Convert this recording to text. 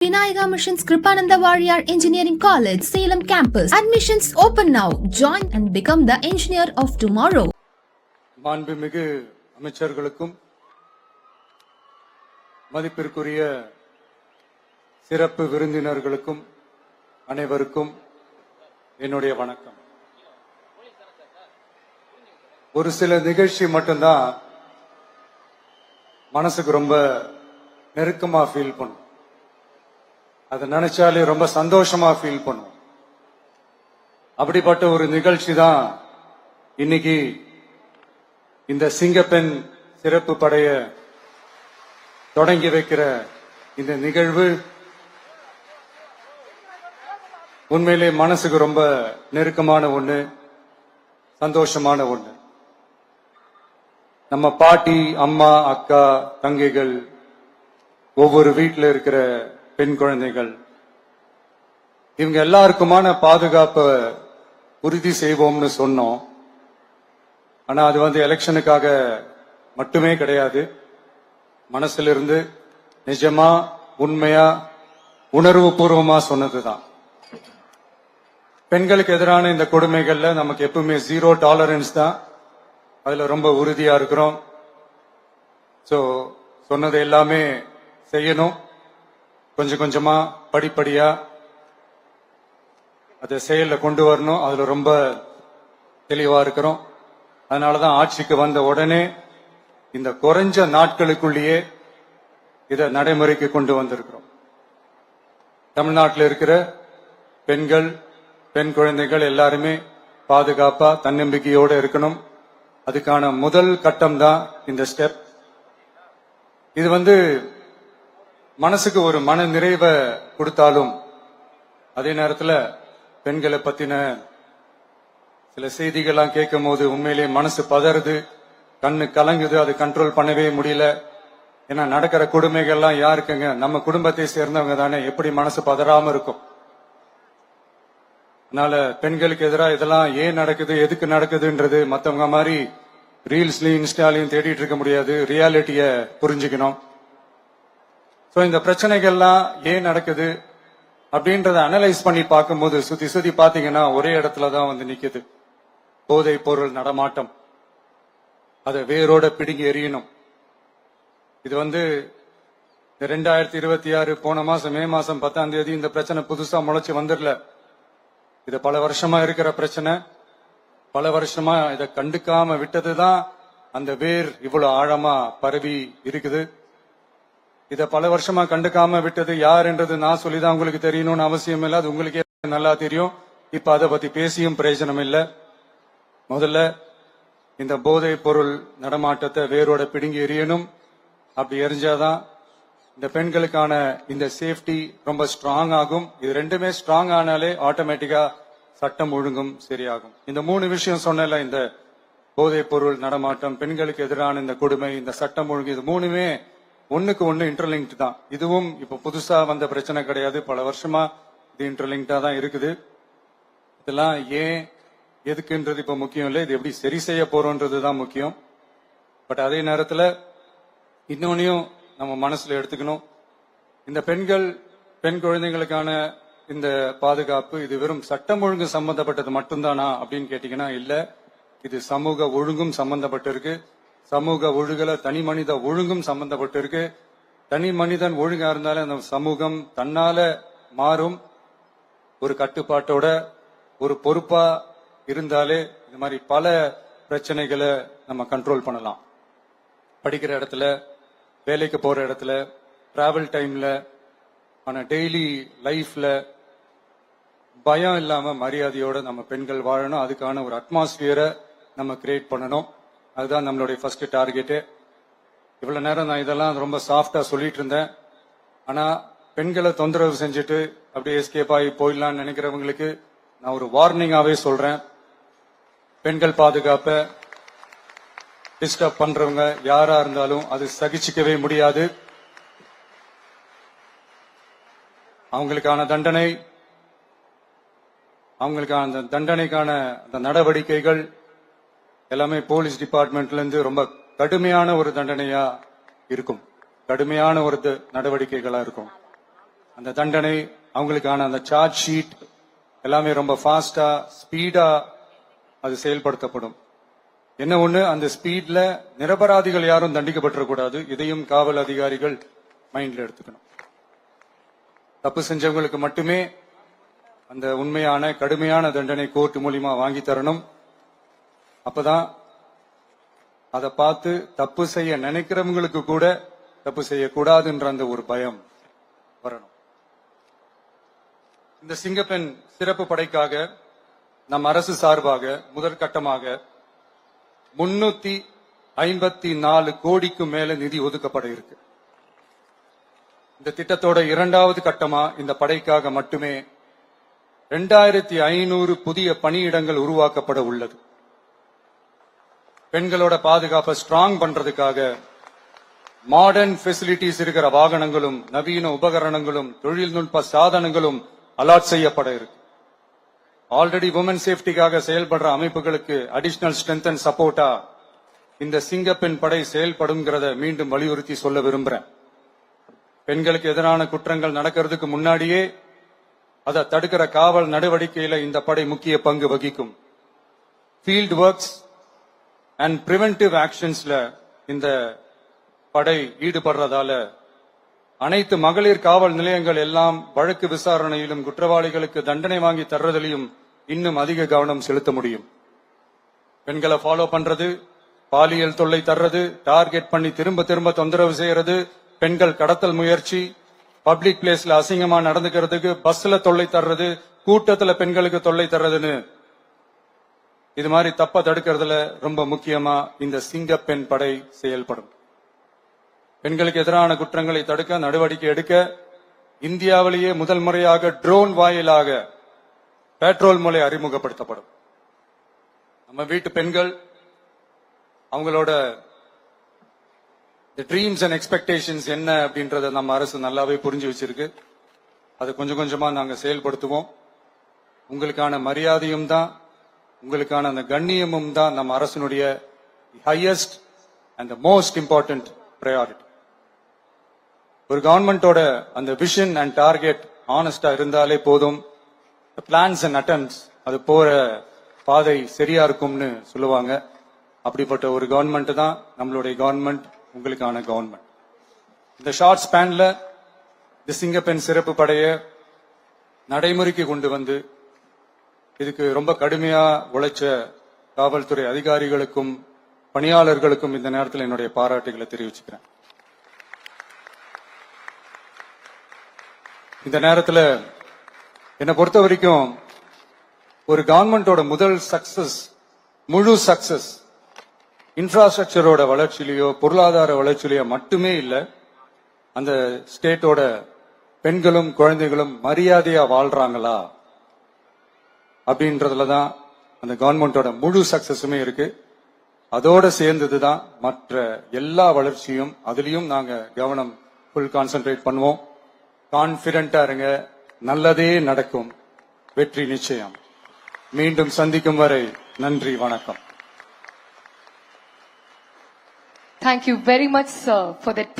Vinayaka Mission's Kripananda Warrior Engineering College, Salem campus. Admissions open now. Join and become the engineer of tomorrow. மாண்புமிகு அமைச்சர்களுக்கும் மதிப்பிற்குரிய சிறப்பு விருந்தினர்களுக்கும் அனைவருக்கும் என்னுடைய வணக்கம். ஒரு சில நிகழ்ச்சி மட்டும்தான் மனசுக்கு ரொம்ப நெருக்கமா ஃபீல் பண்ணும். அதை நினைச்சாலே ரொம்ப சந்தோஷமா ஃபீல் பண்ணும். அப்படிப்பட்ட ஒரு நிகழ்ச்சி தான் இன்னைக்கு இந்த சிங்கப்பெண் சிறப்பு படைய தொடங்கி வைக்கிற இந்த நிகழ்வு. உண்மையிலே மனசுக்கு ரொம்ப நெருக்கமான ஒண்ணு, சந்தோஷமான ஒண்ணு. நம்ம பாட்டி, அம்மா, அக்கா, தங்கைகள், ஒவ்வொரு வீட்டில் இருக்கிற பெண் குழந்தைகள், இவங்க எல்லாருக்குமான பாதுகாப்பை உறுதி செய்வோம்னு சொன்னோம். ஆனா அது எலெக்ஷனுக்காக மட்டுமே கிடையாது. மனசிலிருந்து நிஜமா, உண்மையா, உணர்வு பூர்வமா சொன்னதுதான். பெண்களுக்கு எதிரான இந்த கொடுமைகள்ல நமக்கு எப்பவுமே 0 டாலரன்ஸ் தான். அதுல ரொம்ப உறுதியா இருக்கிறோம். சோ சொன்னது எல்லாமே செய்யணும். கொஞ்சம் கொஞ்சமா, படிப்படியா அதை செயல்ல கொண்டு வரணும். அதுல ரொம்ப தெளிவா இருக்கிறோம். அதனாலதான் ஆட்சிக்கு வந்த உடனே இந்த குறைஞ்ச நாட்களுக்குள்ளேயே இதை நடைமுறைக்கு கொண்டு வந்திருக்கிறோம். தமிழ்நாட்டில் இருக்கிற பெண்கள், பெண் குழந்தைகள் எல்லாருமே பாதுகாப்பா, தன்னம்பிக்கையோட இருக்கணும். அதுக்கான முதல் கட்டம் தான் இந்த ஸ்டெப். இது மனசுக்கு ஒரு மன நிறைவை கொடுத்தாலும், அதே நேரத்தில் பெண்களை பத்தின சில செய்திகள்லாம் கேட்கும் போது உண்மையிலேயே மனசு பதறுது, கண்ணு கலங்குது. அது கண்ட்ரோல் பண்ணவே முடியல. ஏன்னா நடக்கிற கொடுமைகள்லாம் யாருக்குங்க? நம்ம குடும்பத்தை சேர்ந்தவங்க தானே. எப்படி மனசு பதறாம இருக்கும்? அதனால பெண்களுக்கு எதிராக இதெல்லாம் ஏன் நடக்குது, எதுக்கு நடக்குதுன்றது மத்தவங்க மாதிரி ரீல்ஸ்லயும் இன்ஸ்டாலையும் தேடிட்டு இருக்க முடியாது. ரியாலிட்டிய புரிஞ்சுக்கணும். சோ இந்த பிரச்சனைகள்லாம் ஏன் நடக்குது அப்படின்றத அனலைஸ் பண்ணி பார்க்கும்போது சுத்தி சுத்தி பாத்தீங்கன்னா ஒரே இடத்துலதான் நிக்குது. போதை பொருள் நடமாட்டம். அதை வேரோட பிடுங்கி எறியணும். இது 2026 போன மாசம் மே மாசம் 10ஆம் தேதி இந்த பிரச்சனை புதுசா முளைச்சு வந்துடல. இது பல வருஷமா இருக்கிற பிரச்சனை. பல வருஷமா இதை கண்டுக்காம விட்டதுதான் அந்த வேர் இவ்வளவு ஆழமா பரவி இருக்குது. இத பல வருஷமா கண்டுக்காம விட்டது யார் என்றது நான் சொல்லிதான் உங்களுக்கு தெரியணும்னு அவசியம் இல்லை. அது உங்களுக்கே நல்லா தெரியும். இப்ப அதை பத்தி பேசியும் பிரயோஜனம் இல்லை. முதல்ல இந்த போதை பொருள் நடமாட்டத்தை வேரோட பிடுங்கி எறியணும். அப்படி எரிஞ்சாதான் இந்த பெண்களுக்கான இந்த சேஃப்டி ரொம்ப ஸ்ட்ராங் ஆகும். இது ரெண்டுமே ஸ்ட்ராங் ஆனாலே ஆட்டோமேட்டிக்கா சட்டம் ஒழுங்கும் சரியாகும். இந்த 3 விஷயம் சொன்னல, இந்த போதை பொருள் நடமாட்டம், பெண்களுக்கு எதிரான இந்த கொடுமை, இந்த சட்டம் ஒழுங்கு, இது 3மே ஒண்ணுக்கு ஒண்ணு இன்டர்லிங்க் தான். இதுவும் இப்ப புதுசா வந்த பிரச்சனை கிடையாது. பல வருஷமா இது இன்டர்லிங்கா தான் இருக்குது. இதெல்லாம் ஏன், எதுக்குன்றது இப்ப முக்கியம் இல்லை. இது எப்படி சரி செய்ய போறோம்ன்றதுதான் முக்கியம். பட் அதே நேரத்துல இன்னொன்னையும் நம்ம மனசுல எடுத்துக்கணும். இந்த பெண் குழந்தைகளுக்கான இந்த பாதுகாப்பு இது வெறும் சட்டம் ஒழுங்கு சம்பந்தப்பட்டது மட்டும்தானா அப்படின்னு கேட்டீங்கன்னா இல்ல. இது சமூக ஒழுங்கும் சம்பந்தப்பட்டு இருக்கு. சமூக ஒழுகல தனி மனித ஒழுங்கும் சம்பந்தப்பட்டு இருக்கு. தனி மனிதன் ஒழுங்கா இருந்தாலே அந்த சமூகம் தன்னால மாறும். ஒரு கட்டுப்பாட்டோட, ஒரு பொறுப்பா இருந்தாலே இந்த மாதிரி பல பிரச்சனைகளை நம்ம கண்ட்ரோல் பண்ணலாம். படிக்கிற இடத்துல, வேலைக்கு போற இடத்துல, டிராவல் டைம்ல, ஆனா டெய்லி லைஃப்ல பயம் இல்லாம மரியாதையோட நம்ம பெண்கள் வாழணும். அதுக்கான ஒரு அட்மாஸ்பியரை நம்ம கிரியேட் பண்ணணும். அதுதான் நம்மளுடைய ஃபர்ஸ்ட் டார்கெட்டு. இவ்வளவு நேரம் நான் இதெல்லாம் ரொம்ப சாஃப்டா சொல்லிட்டு இருந்தேன். ஆனா பெண்களை தொந்தரவு செஞ்சுட்டு அப்படியே எஸ்கேப் ஆகி போயிடலாம்னு நினைக்கிறவங்களுக்கு நான் ஒரு வார்னிங்காவே சொல்றேன். பெண்கள் பாதுகாப்பை டிஸ்டர்ப் பண்றவங்க யாரா இருந்தாலும் அது சகிச்சுக்கவே முடியாது. அவங்களுக்கான தண்டனைக்கான அந்த நடவடிக்கைகள் எல்லாமே போலீஸ் டிபார்ட்மெண்ட்ல இருந்து ரொம்ப கடுமையான ஒரு தண்டனையா இருக்கும். கடுமையான ஒரு நடவடிக்கைகளா இருக்கும். அந்த தண்டனை, அவங்களுக்கான அந்த சார்ஜ் ஷீட் எல்லாமே ரொம்ப ஃபாஸ்டா ஸ்பீடா அது செயல்படுத்தப்படும். என்ன ஒண்ணு, அந்த ஸ்பீட்ல நிரபராதிகள் யாரும் தண்டிக்கப்பட்டிருக்கூடாது. இதையும் காவல் அதிகாரிகள் மைண்ட்ல எடுத்துக்கணும். தப்பு செஞ்சவங்களுக்கு மட்டுமே அந்த உண்மையான கடுமையான தண்டனை கோர்ட் மூலியமா வாங்கி தரணும். அப்பதான் அதை பார்த்து தப்பு செய்ய நினைக்கிறவங்களுக்கு கூட தப்பு செய்யக்கூடாதுன்ற அந்த ஒரு பயம் வரணும். இந்த சிங்கப்பெண் சிறப்பு படைக்காக நம் அரசு சார்பாக முதற்கட்டமாக 354 கோடிக்கு மேல நிதி ஒதுக்கப்பட இருக்கு. இந்த திட்டத்தோட இரண்டாவது கட்டமா இந்த படைக்காக மட்டுமே 2500 புதிய பணியிடங்கள் உருவாக்கப்பட உள்ளது. பெண்களோட பாதுகாப்பை ஸ்ட்ராங் பண்றதுக்காக மாடர்ன் ஃபெசிலிட்டிஸ் இருக்கிற வாகனங்களும் நவீன உபகரணங்களும் தொழில்நுட்ப சாதனங்களும் அலாட் செய்யப்பட இருக்கு. ஆல்ரெடி உமன் சேஃப்டிக்காக செயல்படுற அமைப்புகளுக்கு அடிஷனல் ஸ்ட்ரென்த் அண்ட் சப்போர்ட்டா இந்த சிங்கப்பெண் படை செயல்படுங்கிறத மீண்டும் வலியுறுத்தி சொல்ல விரும்புறேன். பெண்களுக்கு எதிரான குற்றங்கள் நடக்கிறதுக்கு முன்னாடியே அதை தடுக்கிற காவல் நடவடிக்கையில இந்த படை முக்கிய பங்கு வகிக்கும். ஃபீல்ட் ஒர்க்ஸ் அண்ட் பிரிவென்டிவ் ஆக்ஷன்ஸ்ல இந்த படை ஈடுபடுறதால அனைத்து மகளிர் காவல் நிலையங்கள் எல்லாம் வழக்கு விசாரணையிலும் குற்றவாளிகளுக்கு தண்டனை வாங்கி தர்றதிலையும் இன்னும் அதிக கவனம் செலுத்த முடியும். பெண்களை ஃபாலோ பண்றது, பாலியல் தொல்லை தர்றது, டார்கெட் பண்ணி திரும்ப திரும்ப தொந்தரவு செய்யறது, பெண்கள் கடத்தல் முயற்சி, பப்ளிக் பிளேஸ்ல அசிங்கமா நடந்துக்கிறதுக்கு பஸ்ல தொல்லை தர்றது, கூட்டத்துல பெண்களுக்கு தொல்லை தர்றதுன்னு இது மாதிரி தப்ப தடுக்கிறதுல ரொம்ப முக்கியமா இந்த சிங்கப்பெண் படை செயல்படும். பெண்களுக்கு எதிரான குற்றங்களை தடுக்க நடவடிக்கை எடுக்க இந்தியாவிலேயே முதல் முறையாக ட்ரோன் வாயிலாக பெட்ரோல் மூலை அறிமுகப்படுத்தப்படும். நம்ம வீட்டு பெண்கள் அவங்களோட ட்ரீம்ஸ் அண்ட் எக்ஸ்பெக்டேஷன்ஸ் என்ன அப்படின்றத நம்ம அரசு நல்லாவே புரிஞ்சு வச்சிருக்கு. அதை கொஞ்சம் கொஞ்சமா நாங்க செயல்படுத்துவோம். உங்களுக்கான மரியாதையும் தான், உங்களுக்கான அந்த கண்ணியமும் தான் நம்ம அரசினுடைய highest and most important priority. ஒரு கவர்மெண்டோட அந்த விஷன் அண்ட் டார்கெட் ஆனஸ்டா இருந்தாலே போதும். பிளான்ஸ் அண்ட் அட்டெம்ப்ட்ஸ் அது போற பாதை சரியா இருக்கும்னு சொல்லுவாங்க. அப்படிப்பட்ட ஒரு கவர்மெண்ட் தான் நம்மளுடைய கவர்மெண்ட், உங்களுக்கான கவர்மெண்ட். இந்த ஷார்ட் ஸ்பேன்ல இந்த சிங்கப்பெண் சிறப்பு படைய நடைமுறைக்கு கொண்டு வந்து இதுக்கு ரொம்ப கடுமையா உழைச்ச காவல்துறை அதிகாரிகளுக்கும் பணியாளர்களுக்கும் இந்த நேரத்தில் என்னுடைய பாராட்டுகளை தெரிவிச்சுக்கிறேன். இந்த நேரத்தில் என்னை பொறுத்த வரைக்கும் ஒரு கவர்மெண்டோட முதல் சக்சஸ், முழு சக்சஸ் இன்ஃப்ராஸ்ட்ரக்சரோட வளர்ச்சியிலையோ பொருளாதார வளர்ச்சியிலையோ மட்டுமே இல்லை, அந்த ஸ்டேட்டோட பெண்களும் குழந்தைகளும் மரியாதையா வாழ்றாங்களா அப்படின்றதுல தான் அந்த கவர்மெண்டோட முழு சக்சஸுமே இருக்கு. அதோட சேர்ந்ததுதான் மற்ற எல்லா வளர்ச்சியும். அதுலயும் நாங்க கவனம் ஃபுல் கான்சென்ட்ரேட் பண்ணுவோம். கான்பிடென்டா இருங்க, நல்லதே நடக்கும், வெற்றி நிச்சயம். மீண்டும் சந்திக்கும் வரை நன்றி, வணக்கம். Thank you very much, sir, for that